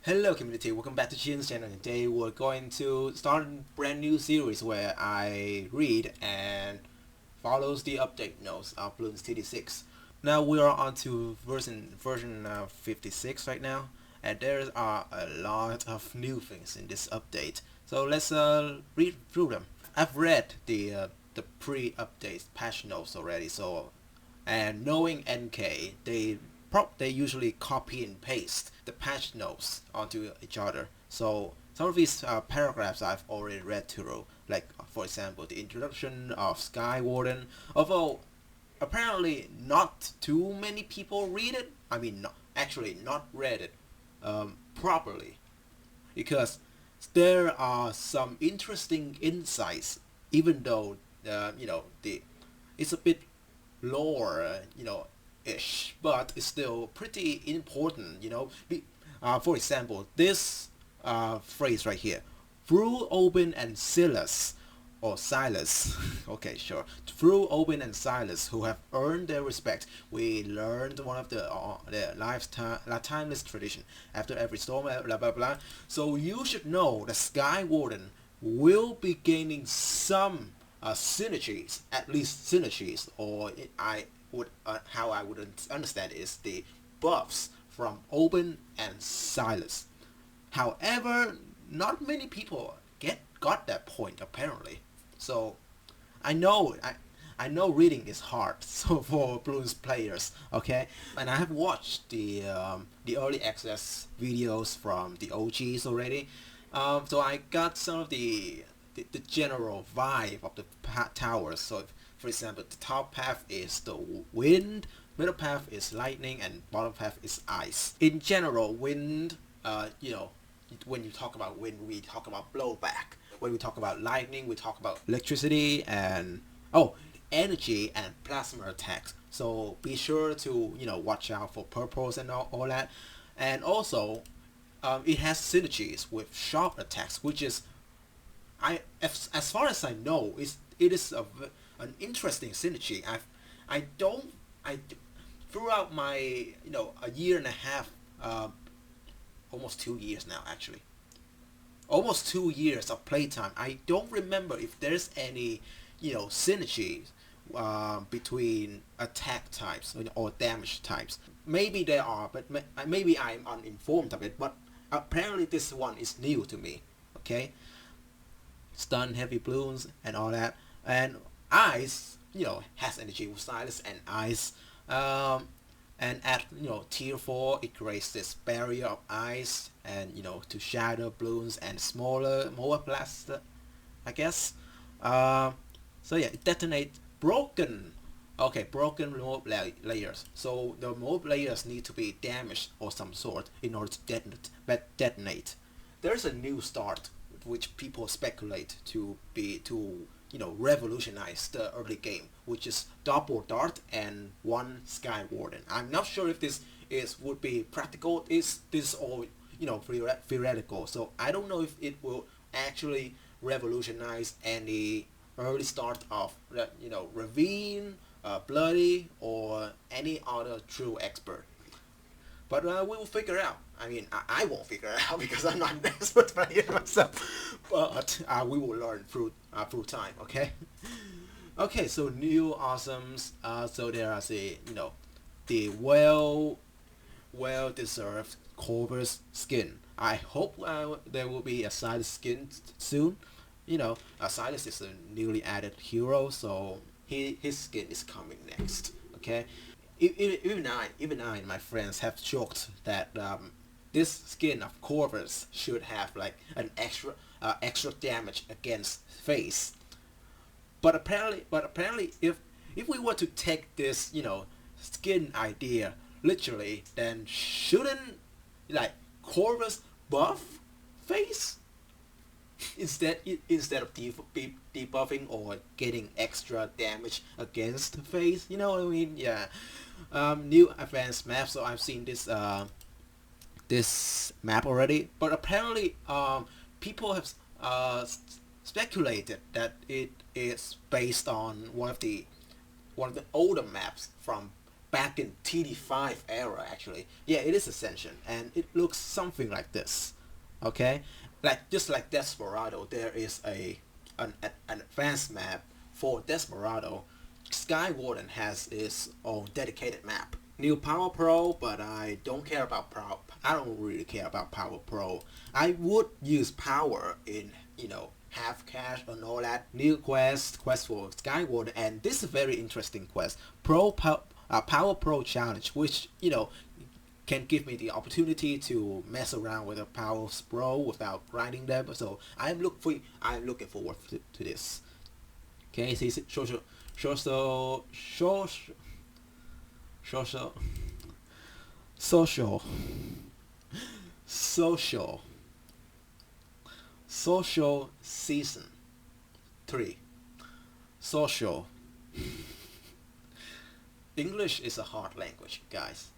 Hello community, welcome back to JinZ channel. Today we're going to start a brand new series where I read and follows the update notes of Bloons TD6. Now we are on to version 56 right now, and there are a lot of new things in this update. So let's read through them. I've read the pre-update patch notes already, so and knowing NK, they usually copy and paste the patch notes onto each other. So some of these paragraphs I've already read through, like for example the introduction of Sky Warden. Although apparently not too many people read it. I mean, not read it properly, because there are some interesting insights, even though it's a bit lore, ish, but it's still pretty important. For example, this phrase right here, through Oben and Silas, or Silas, okay, sure, through Oben and Silas, who have earned their respect, we learned one of their timeless tradition. After every storm, blah blah blah. So you should know the Sky Warden will be gaining some synergies, at least synergies, or how I would understand it is the buffs from Oben and Silas. However, not many people got that point apparently. So I know reading is hard so for Bloons players, okay? And I have watched the early access videos from the OGs already. So I got some of the general vibe of the towers. So for example, the top path is the wind, middle path is lightning, and bottom path is ice. In general, wind, when you talk about wind, we talk about blowback. When we talk about lightning, we talk about electricity and energy and plasma attacks. So be sure to watch out for purples and all that. And also, it has synergies with sharp attacks, which is as far as I know, it is an interesting synergy. I throughout my a year and a half, almost 2 years now actually, almost 2 years of playtime, I don't remember if there's any synergy between attack types or damage types. Maybe there are, but maybe I'm uninformed of it. But apparently this one is new to me. Okay, stun, heavy balloons, and all that. And ice, has energy with Silas and ice. And at tier 4, it creates this barrier of ice, and to shadow balloons and smaller, more blaster, I guess. So yeah, it detonates broken. Okay, broken mob layers. So the mob layers need to be damaged or some sort in order to detonate. There's a new start which people speculate to revolutionize the early game, which is double dart and one Sky Warden. I'm not sure if this would be practical. This all theoretical? So I don't know if it will actually revolutionize any early start of Ravine, Bloody, or any other true expert. But we will figure out. I mean, I won't figure it out because I'm not an expert player myself. But we will learn through time. Okay. Okay. So new awesomes. So there are the well deserved Corvus skin. I hope there will be a Silas skin soon. Silas is a newly added hero, so his skin is coming next. Okay. Even I and my friends have joked that this skin of Corvus should have like an extra damage against face. But apparently, if we were to take this skin idea literally, then shouldn't like Corvus buff face instead of debuffing or getting extra damage against face? You know what I mean? Yeah. New advanced map. So I've seen this map already, but apparently people have speculated that it is based on one of the older maps from back in TD5 era actually. Yeah, it is Ascension, and it looks something like this. Okay, like just like Desperado, there is an advanced map for Desperado. Skywarden has its own dedicated map. New Power Pro, but I don't care about Power. I don't really care about Power Pro. I would use Power in, half cash and all that. New quest for Skyward, and this is a very interesting quest. Power Pro challenge, which can give me the opportunity to mess around with a Power Pro without grinding them. So I'm looking forward to this. Okay, see, social season 3. Social. English is a hard language, guys.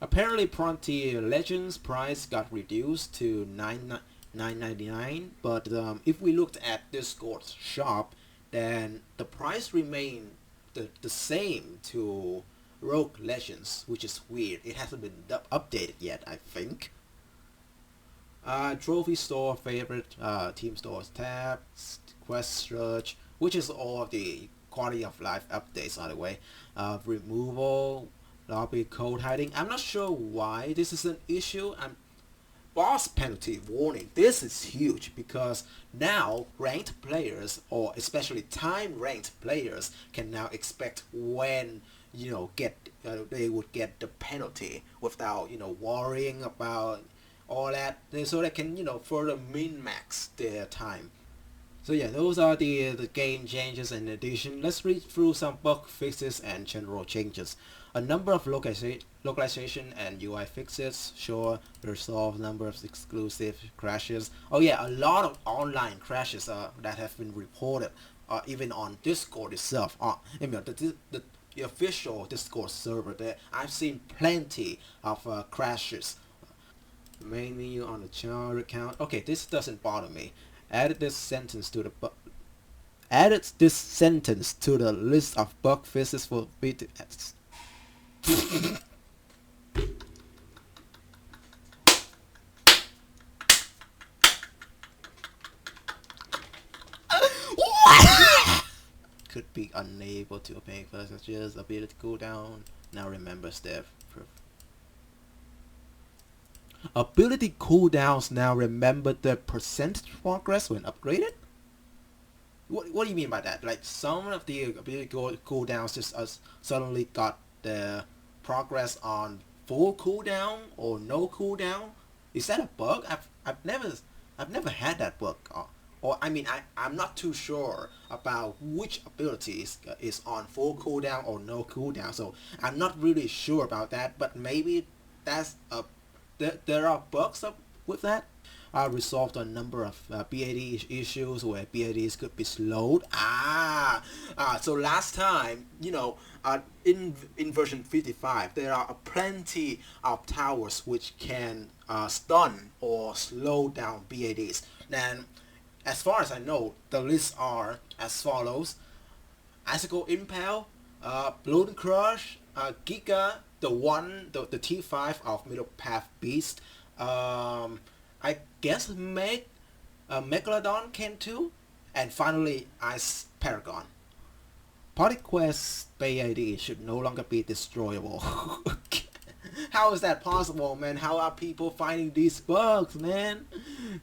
Apparently Frontier Legends price got reduced to $9.99, but if we looked at Discord's shop, then the price remained the same to Rogue Legends, which is weird. It hasn't been updated yet, I think. Trophy store, favorite, team stores tab, quest search, which is all of the quality of life updates, by the way. Removal, lobby code hiding. I'm not sure why this is an issue. Boss penalty warning. This is huge because now ranked players, or especially time ranked players, can now expect when they would get the penalty without worrying about all that, so they can further min max their time. So yeah, those are the game changes and addition. Let's read through some bug fixes and general changes. A number of localization and UI fixes. Sure, resolve number of exclusive crashes. Oh yeah, a lot of online crashes that have been reported, even on Discord itself. The official Discord server there, I've seen plenty of crashes. Main menu on the char account. Okay, this doesn't bother me. Added this sentence to the list of bug fixes for BTS. Could be unable to obtain messages. Ability cooldown. Now remember step. Ability cooldowns now remember the percentage progress when upgraded? What do you mean by that? Like some of the ability cooldowns just suddenly got the progress on full cooldown or no cooldown? Is that a bug? I've never had that bug. I'm not too sure about which ability is on full cooldown or no cooldown, so I'm not really sure about that. But maybe that's a there are bugs up with that. Resolved a number of BAD issues where BADs could be slowed. So last time, in version 55, there are plenty of towers which can stun or slow down BADs. Then, as far as I know, the lists are as follows: Icicle Impale, Bloon Crush, Giga, the T5 of Middle Path Beast. I guess Megalodon can too, and finally Ice Paragon. Party Quest BAD should no longer be destroyable. How is that possible, man? How are people finding these bugs, man?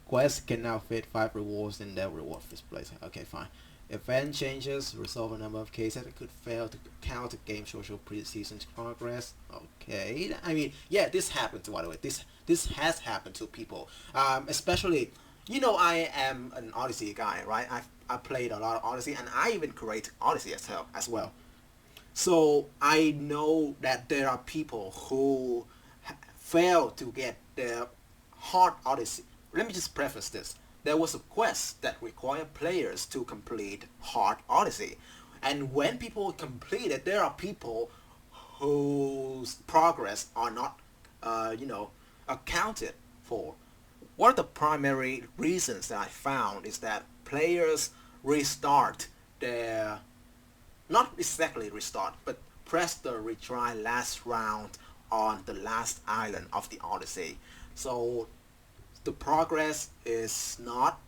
Quests can now fit 5 rewards in their reward displays. Okay, fine. Event changes, resolve a number of cases that could fail to count the game social pre-season progress. Okay, I mean, yeah, this happens, by the way. This has happened to people, especially, I am an Odyssey guy, right? I've played a lot of Odyssey, and I even create Odyssey as well. So I know that there are people who fail to get their hard Odyssey. Let me just preface this. There was a quest that required players to complete hard Odyssey. And when people complete it, there are people whose progress are not, accounted for. One of the primary reasons that I found is that players restart their, not exactly restart, but press the retry last round on the last island of the Odyssey. So the progress is not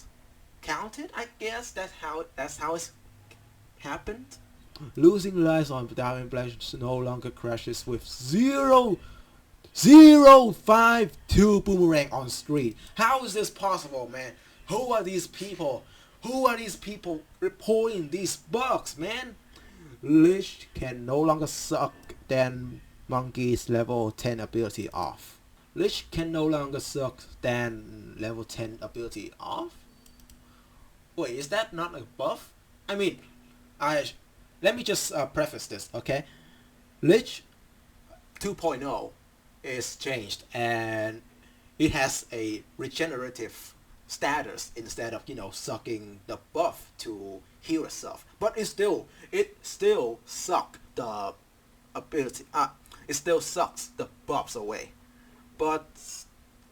counted, I guess. That's how it's happened. Losing lives on Diamond Blast no longer crashes with 0.052 boomerang on screen. How is this possible, man? Who are these people? Who are these people reporting these bugs, man? Lich can no longer suck than Monkey's level 10 ability off. Lich can no longer suck than level 10 ability off? Wait, is that not a buff? I mean, let me just preface this, okay? Lich 2.0 is changed and it has a regenerative status instead of, sucking the buff to heal itself. But it still suck the ability. It still sucks the buffs away. But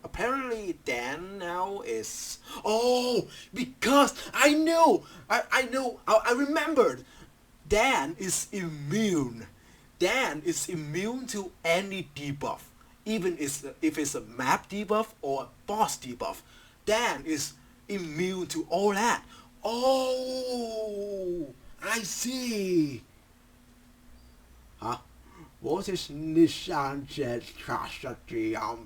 apparently Dan now is... Oh, because I remembered. Dan is immune. Dan is immune to any debuff. Even if it's a map debuff or a boss debuff. Dan is immune to all that. Oh, I see. Huh? What is JinZakaJini?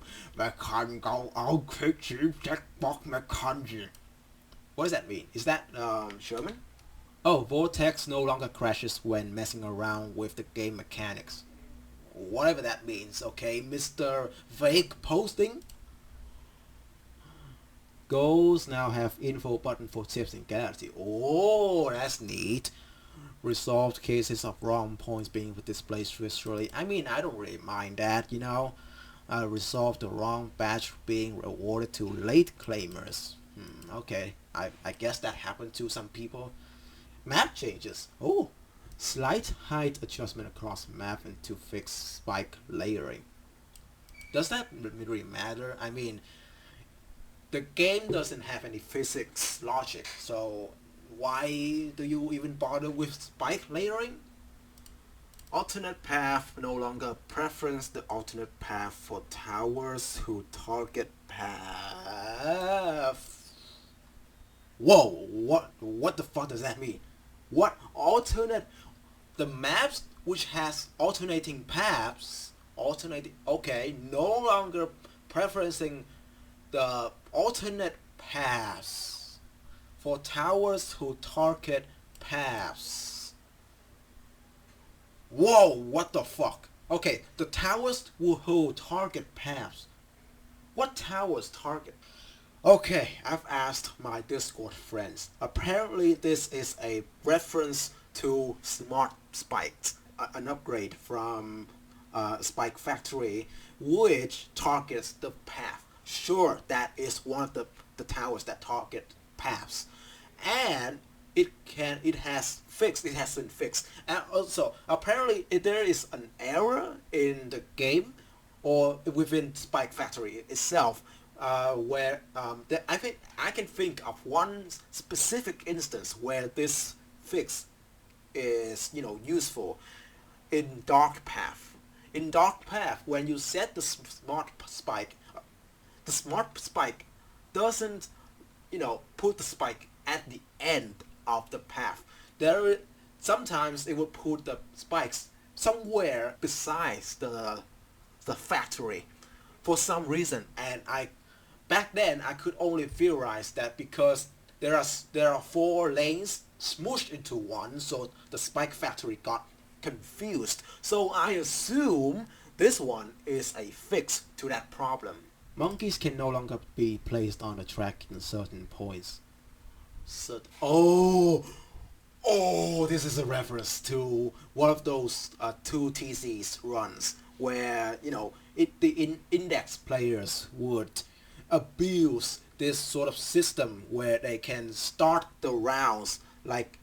What does that mean? Is that Sherman? Oh, Vortex no longer crashes when messing around with the game mechanics. Whatever that means, okay, Mr. Fake Posting? Goals now have info button for tips in Galaxy. Oh, that's neat. Resolved cases of wrong points being displayed visually. I mean, I don't really mind that, Resolve the wrong badge being rewarded to late claimers. Okay, I guess that happened to some people. Map changes. Oh, slight height adjustment across map and to fix spike layering. Does that really matter? I mean, the game doesn't have any physics logic, so why do you even bother with spike layering? Alternate path no longer preference the alternate path for towers who target path. Whoa, what the fuck does that mean? What alternate? The maps which has alternating paths, okay, no longer preferencing the alternate paths for towers who target paths. Whoa, what the fuck? Okay, the towers who target paths. What towers target? Okay, I've asked my Discord friends. Apparently this is a reference to Smart Spikes, an upgrade from Spike Factory, which targets the path. Sure, that is one of the towers that target paths, and it has been fixed. And also, apparently there is an error in the game or within Spike Factory itself, where I think I can think of one specific instance where this fix is useful in Dark Path. In Dark Path, when you set the Smart Spike, the Smart Spike doesn't put the spike at the end of the path. Sometimes it will put the spikes somewhere besides the factory for some reason, and back then I could only theorize that because there are 4 lanes smooshed into one, so the Spike Factory got confused. So I assume this one is a fix to that problem. Monkeys can no longer be placed on the track in certain points. Oh, this is a reference to one of those 2 TCs runs where the index players would abuse this sort of system where they can start the rounds like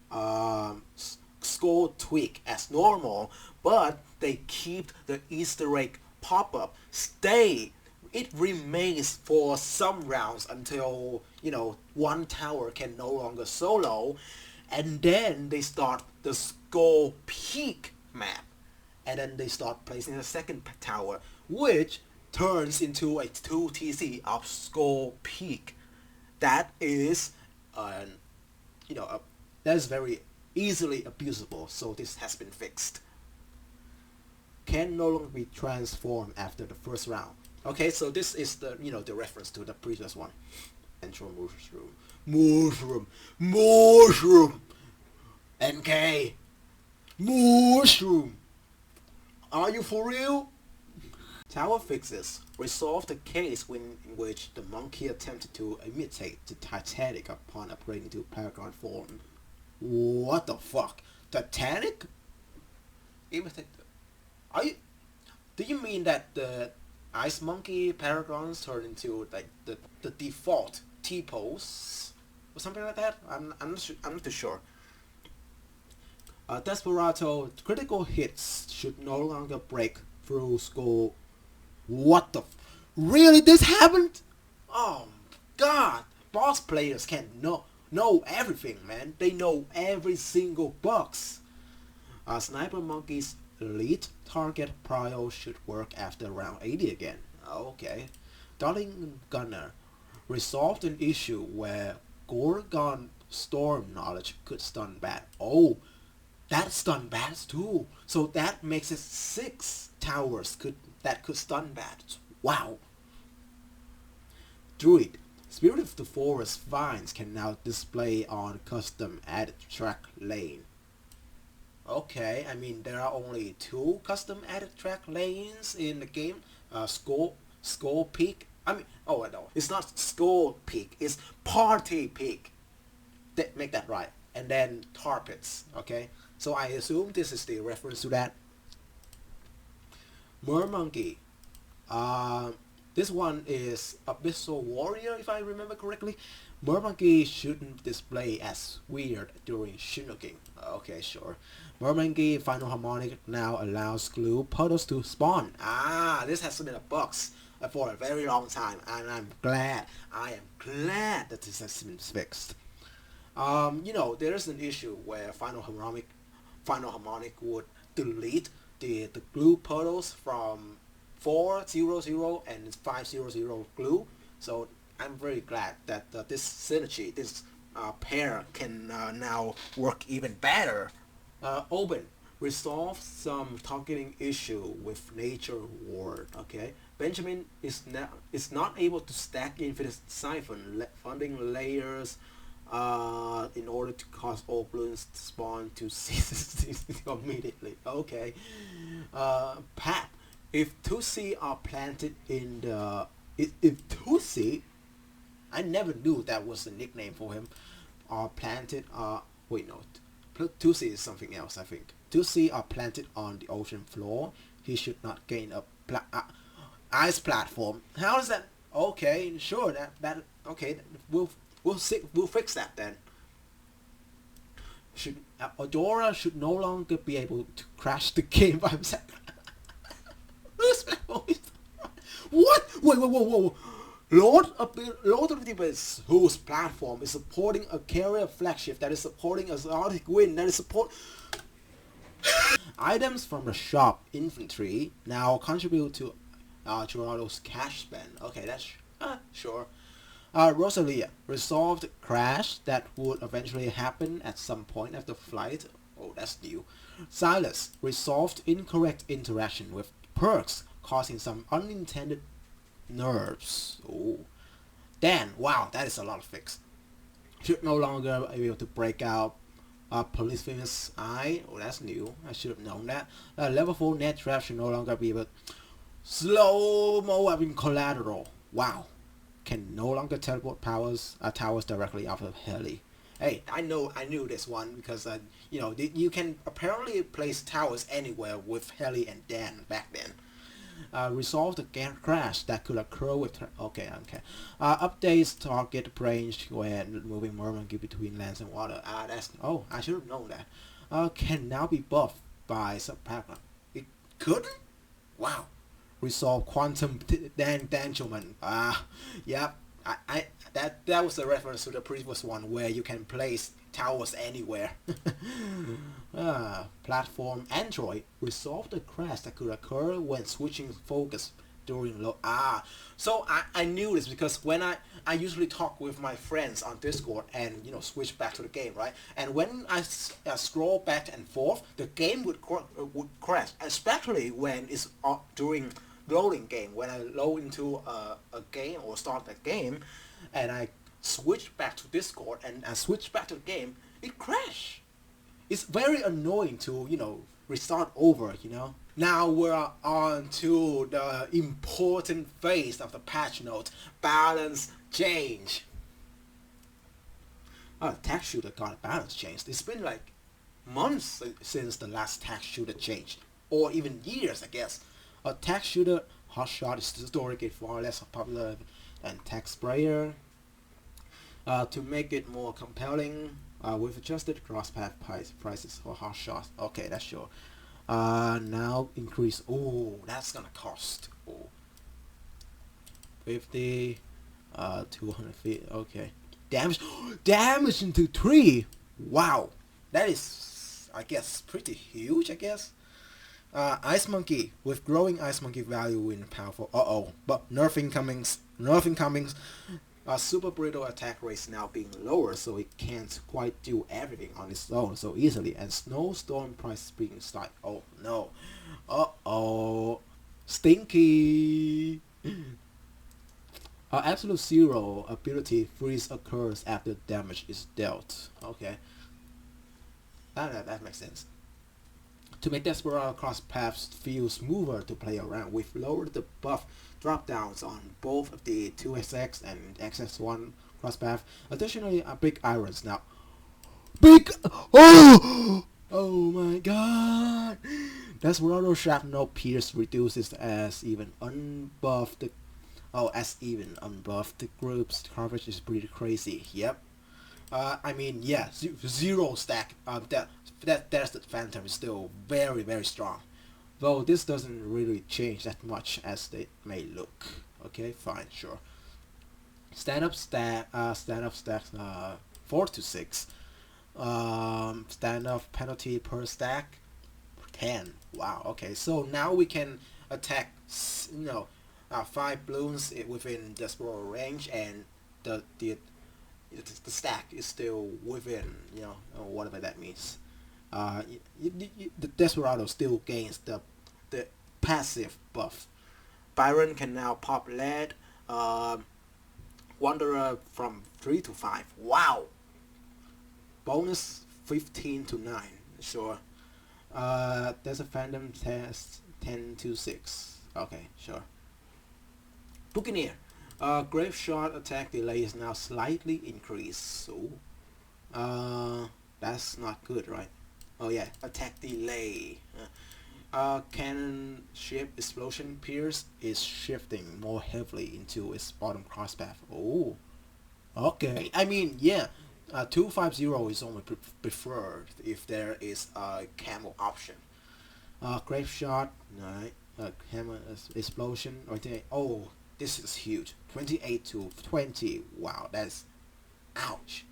score tweak as normal, but they keep the Easter egg pop-up stay. It remains for some rounds until one tower can no longer solo, and then they start the score peak map, and then they start placing a second tower, which turns into a 2 TC of Skull Peak. That is, that is very easily abusable. So this has been fixed. Can no longer be transformed after the first round. Okay, so this is the the reference to the previous one. Intro mushroom, NK, mushroom. Are you for real? Tower fixes resolve the case in which the monkey attempted to imitate the Titanic upon upgrading to Paragon form. What the fuck? Titanic? Imitate? Do you mean that the Ice Monkey Paragons turned into like the default T-pose or something like that? I'm not too sure. Desperado critical hits should no longer break through skull. What the? Really? This happened? Oh god! Boss players can know everything, man. They know every single box. Sniper Monkey's elite target prio should work after round 80 again. Okay. Darting Gunner resolved an issue where Gorgon Storm knowledge could stun bat. Oh, that stun bats too. So that makes it 6 towers that could stun bats. Wow. Druid. Spirit of the Forest Vines can now display on custom added track lane. Okay, I mean there are only 2 custom added track lanes in the game. Skull Peak. I mean, oh no, it's not Skull Peak. It's Party Peak. Make that right. And then Tar Pits. Okay, so I assume this is the reference to that. Mermonkey. This one is Abyssal Warrior, if I remember correctly. Mermonkey shouldn't display as weird during Shinoking. Okay, sure. Mermonkey Final Harmonic now allows glue puddles to spawn. This has been a box for a very long time, and I am glad that this has been fixed. There is an issue where Final Harmonic would delete the glue puddles from 400 and 500 glue. So I'm very glad that this synergy, this pair can now work even better. Oben resolve some targeting issue with Nature Ward. Okay, Benjamin is not able to stack Infinite Siphon funding layers in order to cause all balloons to spawn to cease immediately. Okay, Pat. If 2C are planted in the... If 2C... I never knew that was a nickname for him. Are planted... wait, no. 2C is something else, I think. 2C are planted on the ocean floor. He should not gain a ice platform. How is that? Okay, sure. Okay, we'll fix that then. Adora should no longer be able to crash the game by himself. What? Wait, whoa. Lord of the Abyss, whose platform is supporting a carrier flagship that is supporting a Arctic Wind that is support... Items from the shop inventory now contribute to Gerardo's cash spend. Okay, that's... sure. Rosalia resolved crash that would eventually happen at some point after flight. Oh, that's new. Silas resolved incorrect interaction with perks, causing some unintended nerves. Oh, Dan, wow, that is a lot of fix. Should no longer be able to break out Police Famous Eye. Oh, that's new. I should have known that. Level 4 net trap should no longer be able to slow-mo weapon collateral. Wow. Can no longer teleport towers directly off of heli. Hey, I knew this one because you can apparently place towers anywhere with Heli and Dan back then. Resolve the crash that could occur with updates target range when moving Mermonkey between lands and water. I should have known that. Can now be buffed by subpattern. It couldn't? Wow. Resolve quantum entanglement. Yep. That was a reference to the previous one where you can place towers anywhere. Platform Android resolved the crash that could occur when switching focus during low. So I knew this because when I usually talk with my friends on Discord and switch back to the game, right? And when I scroll back and forth, the game would crash, especially when it's during loading game. When I load into a game or start the game, and I switch back to Discord and I switch back to the game, it crash. It's very annoying to restart over. Now we're on to the important phase of the patch note, balance change. Tech shooter got a balance change. It's been like months since the last tech shooter changed, or even years, I guess. A tech shooter hotshot is historically far less popular than tech sprayer. To make it more compelling, we've adjusted crosspath prices for hotshots. Okay, that's sure. Now increase. Oh, that's gonna cost. 50, 200 feet. Okay, damage into 3. Wow, that is, I guess, pretty huge. I guess. Ice Monkey with growing Ice Monkey value in powerful. But nerfing comings. Super brittle attack rates now being lower, so it can't quite do everything on its own so easily, and snowstorm prices being slight. Oh no. Stinky. Absolute zero ability freeze occurs after damage is dealt. Okay. That makes sense. To make Desperado cross paths feel smoother to play around, we've lowered the buff drop downs on both of the 2XX and XX1 cross path. Additionally, big irons now. Oh my god! Desperado shrapnel pierce reduces as even unbuffed. The group's coverage is pretty crazy. Yep. I mean, yeah, zero stack. That's the Phantom is still very, very strong, though this doesn't really change that much as it may look. Okay, fine, sure. Stand up stacks 4 to 6. Stand up penalty per stack 10. Wow. Okay, so now we can attack 5 balloons within Desperado range, and the stack is still within whatever that means. The Desperado still gains the passive buff. Byron can now pop lead. Wanderer from 3 to 5. Wow. Bonus 15 to 9. Sure. There's a Phantom test 10 to 6. Okay, sure. Buccaneer. Grave shot attack delay is now slightly increased. So, that's not good, right? Oh yeah, attack delay. Cannon ship explosion pierce is shifting more heavily into its bottom crosspath. Oh, okay. I mean, yeah, 250 is only preferred if there is a camo option. Grave shot, hammer explosion. Oh, this is huge. 28 to 20. Wow, that's ouch.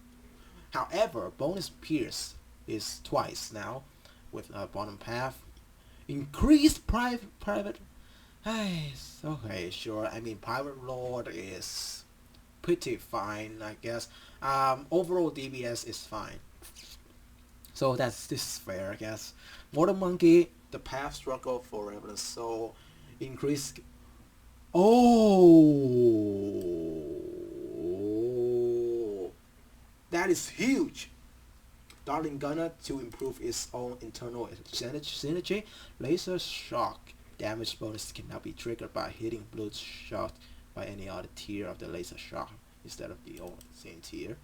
However, bonus pierce is twice now with bottom path. Increased private. Okay, sure. I mean, Private Lord is pretty fine, I guess. Overall DBS is fine. So this is fair, I guess. Mortal Monkey, the path struggle for evidence. So increase. Oh, that is huge. Darling Gunner to improve its own internal synergy. Laser shock damage bonus cannot be triggered by hitting blood shot by any other tier of the laser shock instead of the same tier.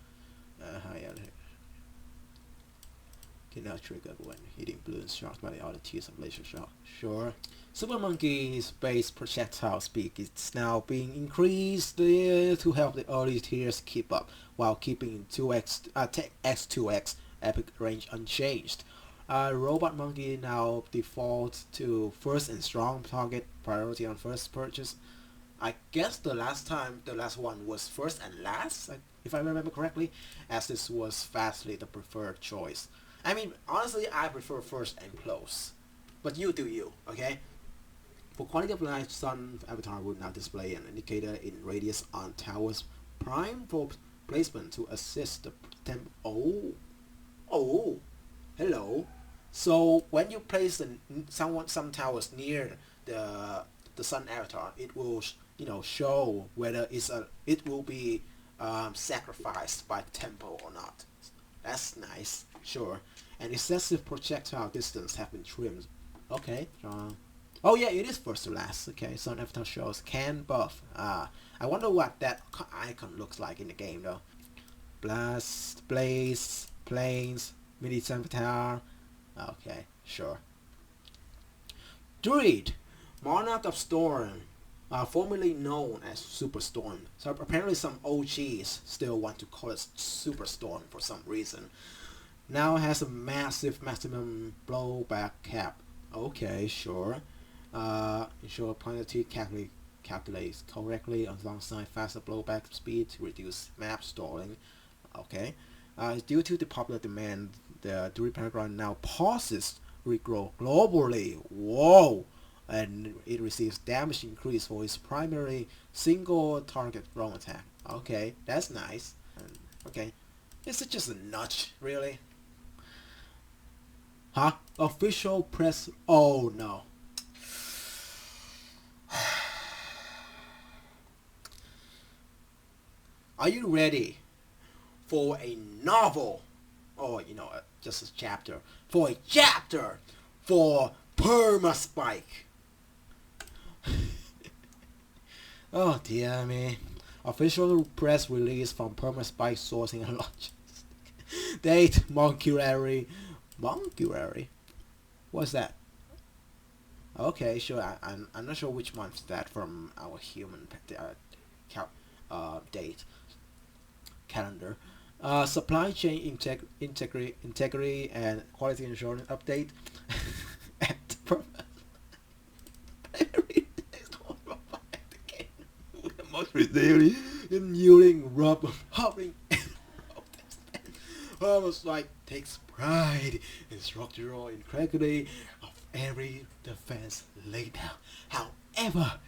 Cannot trigger when hitting balloons shot by the other tiers of laser shock. Sure. Super Monkey's base projectile speed is now being increased to help the early tiers keep up, while keeping X2X epic range unchanged. Robot Monkey now defaults to first and strong target priority on first purchase. I guess the last one was first and last, if I remember correctly, as this was vastly the preferred choice. I mean, honestly, I prefer first and close. But you do you, okay? For quality of light, Sun Avatar will now display an indicator in radius on tower's prime for placement to assist the temp. Oh, hello. So when you place some towers near the Sun Avatar, it will show whether it will be sacrificed by the temple or not. That's nice, sure. And excessive projectile distance have been trimmed. Okay. Oh yeah, it is first to last. Okay, Sun Avatar shows can buff. I wonder what that icon looks like in the game though. Blast, blaze, planes, mini Avatar. Okay, sure. Druid, Monarch of Storm, formerly known as Superstorm. So apparently some OGs still want to call it Superstorm for some reason. Now has a massive maximum blowback cap. Okay, sure. Ensure planetary calculates correctly alongside faster blowback speed to reduce map stalling. Okay. Due to the popular demand, the Druid Paragon now pauses regrow globally. Whoa! And it receives damage increase for its primary single target roam attack. Okay, that's nice. Okay, is it just a notch, really? Huh? Official press. Oh no. Are you ready for a novel? Or, just a chapter. For a chapter for Permaspike. Oh dear me. Official press release from Permaspike sourcing and logistics. Date Monkurary. What's that? Okay, sure. I'm not sure which month that from our human date calendar. Supply chain integrity and quality assurance update. Most resilient in yielding rub hovering. Almost like takes pride in structural integrity of every defense laid down. However,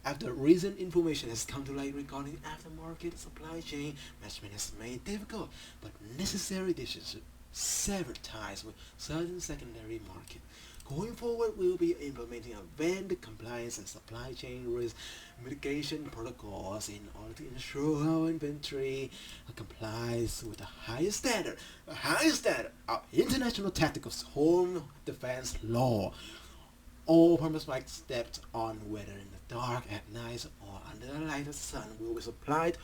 after recent information has come to light regarding aftermarket supply chain, management has made difficult but necessary decisions to sever ties with certain secondary market. Going forward, we will be implementing a vendor compliance and supply chain risk mitigation protocols in order to ensure our inventory complies with the highest standard of international tactical home defense law. All Permaspike stepped on, whether in the dark, at night, or under the light of the sun, will be supplied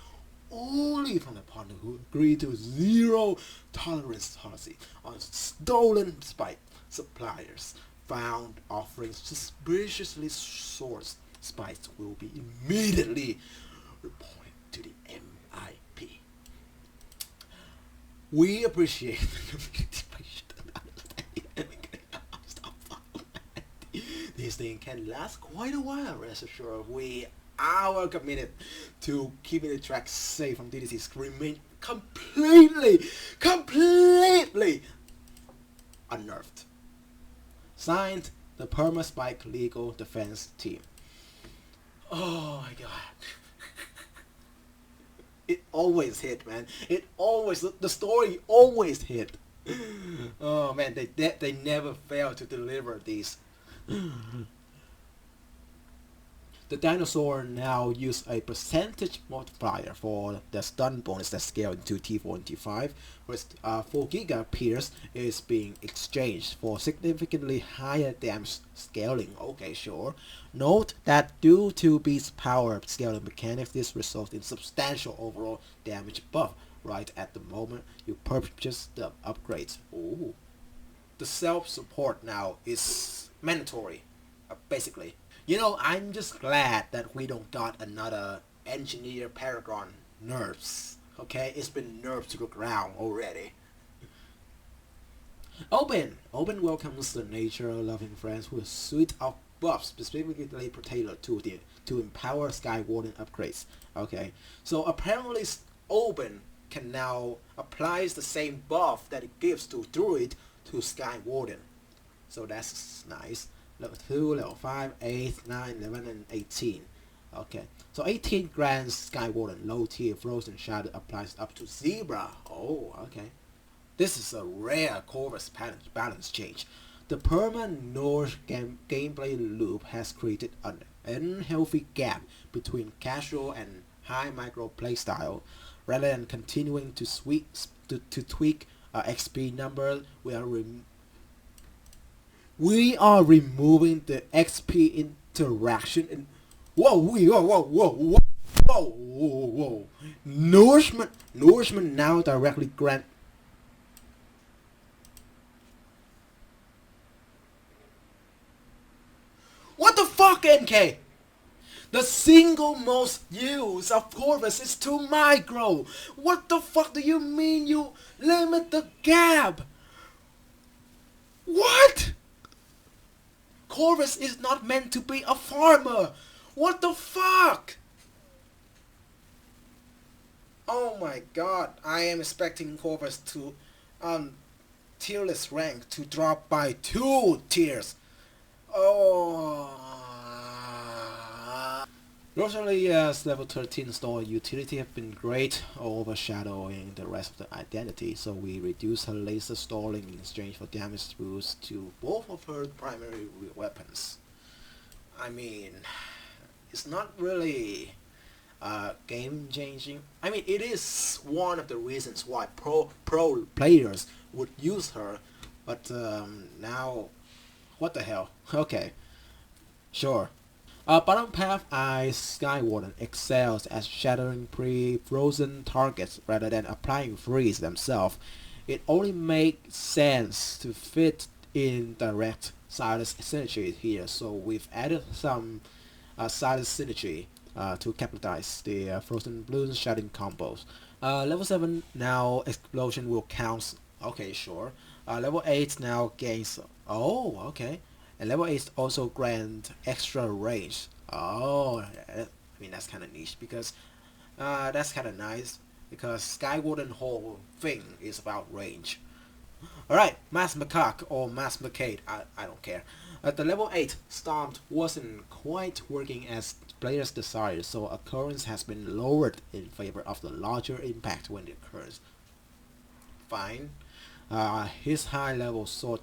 only from the partner who agree to zero tolerance policy on stolen spike suppliers. Found offering suspiciously sourced spikes will be immediately reported to the MIP. We appreciate this thing can last quite a while. Rest assured, we are committed to keeping the track safe from DDCs remain completely unnerved. Signed, the Permaspike Legal Defense Team. Oh my god. It always hit, man. The story always hit. Oh man, they never fail to deliver these. The dinosaur now use a percentage multiplier for the stun bonus that scaled into T4 and T5, whereas 4 Giga Pierce is being exchanged for significantly higher damage scaling. Okay, sure. Note that due to Beast's power scaling mechanics, this results in substantial overall damage buff right at the moment you purchase the upgrades. Ooh. The self-support now is mandatory, basically. I'm just glad that we don't got another engineer Paragon nerfs. Okay, it's been nerfed to the ground already. Open welcomes the nature-loving friends with a suite of buffs specifically tailored to empower Sky Warden upgrades. Okay, so apparently Oben can now apply the same buff that it gives to Druid to Sky Warden. So that's nice. Level 2, level 5, 8, 9, 11, and 18. Okay, so 18 grants Sky Warden low tier Frozen Shadow applies up to Zebra. Oh, okay. This is a rare Corvus balance change. The permanent Norse gameplay loop has created an unhealthy gap between casual and high micro playstyle. Rather than continuing to tweak XP numbers, we are removing the XP interaction. And whoa. Nourishment now directly grant. What the fuck, NK? The single most use of Corvus is too micro. What the fuck do you mean you limit the gap? What? Corvus is not meant to be a farmer. What the fuck? Oh my god, I am expecting Corvus to tierless rank to drop by 2 tiers. Oh. Rosalia's level 13 store utility have been great, overshadowing the rest of the identity, so we reduce her laser stalling in exchange for damage boost to both of her primary weapons. I mean, it's not really game changing. I mean, it is one of the reasons why pro players would use her, but now, what the hell? Okay, sure. Bottom path Ice Sky Warden excels at shattering pre-frozen targets rather than applying freeze themselves. It only makes sense to fit in direct Silas synergy here, so we've added some Silas synergy to capitalize the frozen bloons shutting combos. Level 7 now explosion will count. Okay, sure. Level 8 now gains. Oh, okay. And level 8 also grant extra range. Oh, I mean that's kind of niche because that's kind of nice because Sky Warden whole thing is about range. Alright, Mass Macaque or Mass Macade, I don't care. At the level 8, Stomped wasn't quite working as players desired, so occurrence has been lowered in favor of the larger impact when it occurs. Fine. His high level sword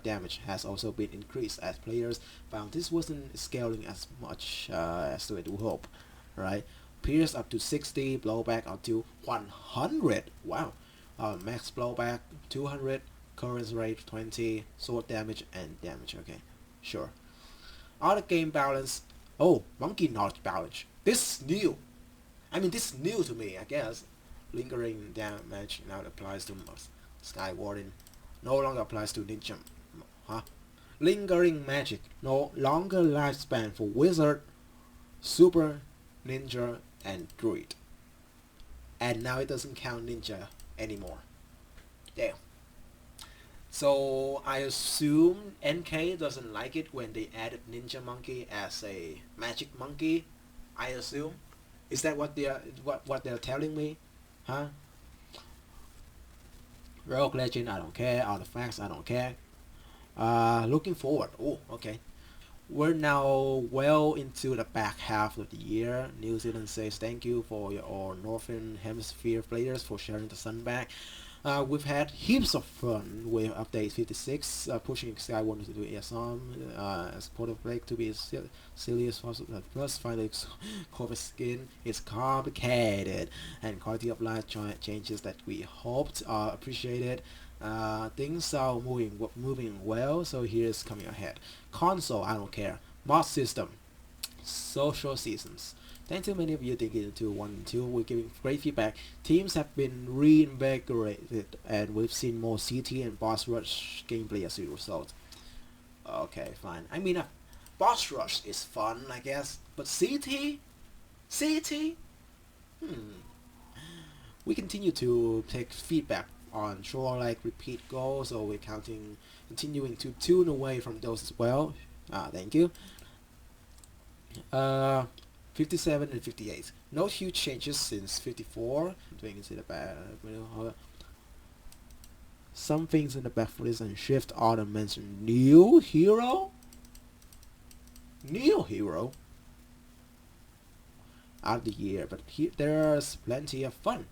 damage has also been increased as players found this wasn't scaling as much as they would hope. Right? Pierce up to 60, blowback up to 100. Wow. Max blowback 200, current rate 20, sword damage and damage. Okay, sure. Other game balance. Oh, monkey knowledge balance. This is new. I mean, this is new to me, I guess. Lingering damage now applies to Sky Warden. No longer applies to ninja. Huh? Lingering magic. No longer lifespan for wizard, super, ninja, and druid. And now it doesn't count ninja anymore. Damn. So I assume NK doesn't like it when they added ninja monkey as a magic monkey. I assume. Is that what they're telling me? Huh? Rogue Legend, I don't care. Artifacts, I don't care. Looking forward. Oh, okay. We're now well into the back half of the year. New Zealand says thank you for your Northern Hemisphere players for sharing the sun back. We've had heaps of fun with update 56, pushing Sky Warden to do ESM, as part of break to be as silly as possible. Plus, finally, Corvus skin is complicated, and quality of life changes that we hoped are appreciated. Things are moving well, so here's coming ahead. Console, I don't care. Mod system, social seasons. Thanks to many of you digging into 1 and 2, we're giving great feedback. Teams have been reinvigorated, and we've seen more CT and boss rush gameplay as a result. Okay, fine. I mean, boss rush is fun, I guess, but CT? CT? We continue to take feedback on sure like repeat goals, so we're continuing to tune away from those as well. Thank you. Uh, 57 and 58. No huge changes since 54. Things in the back. Some things in the back for this and shift order mentioned new hero. New hero out of the year, but here there's plenty of fun.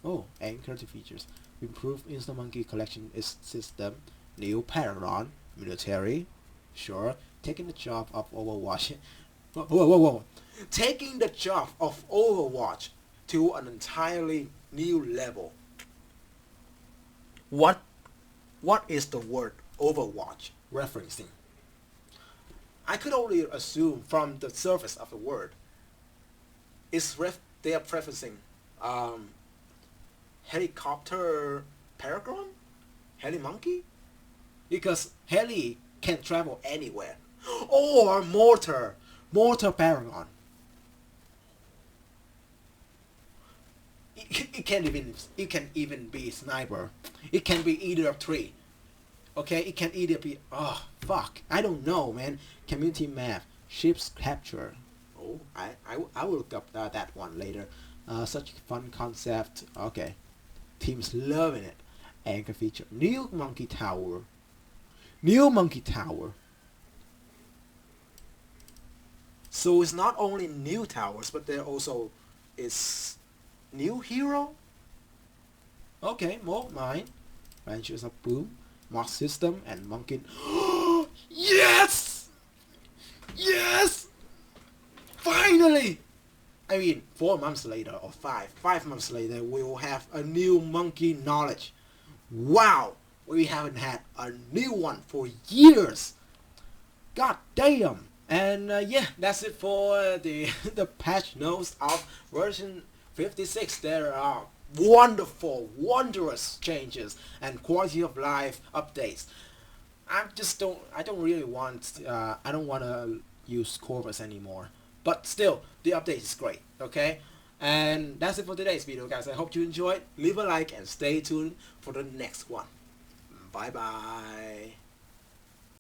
Oh, anchor to features. Improved Instant Monkey collection is system. New Paragon military. Sure, taking the job of Overwatch. Whoa. Taking the job of Overwatch to an entirely new level. What is the word Overwatch referencing? I could only assume from the surface of the word. They are preferencing helicopter paragon? Heli monkey? Because heli can travel anywhere. Or mortar paragon. It can even be sniper. It can be either of three. Okay, it can either be I don't know, man. Community map, ships capture. Oh, I will look up that one later. Such a fun concept. Okay, teams loving it. Anchor feature, new monkey tower. So it's not only new towers, but there also is new hero. Okay, more mine. Branches of boom, mock system, and monkey. Yes! Finally! I mean, 4 months later, or 5 months later, we will have a new monkey knowledge. Wow! We haven't had a new one for years. God damn! And yeah, that's it for the patch notes of version 56. There are wonderful, wondrous changes and quality of life updates. I don't really want, I don't want to use Corvus anymore. But still, the update is great, okay? And that's it for today's video, guys. I hope you enjoyed. Leave a like and stay tuned for the next one. Bye bye.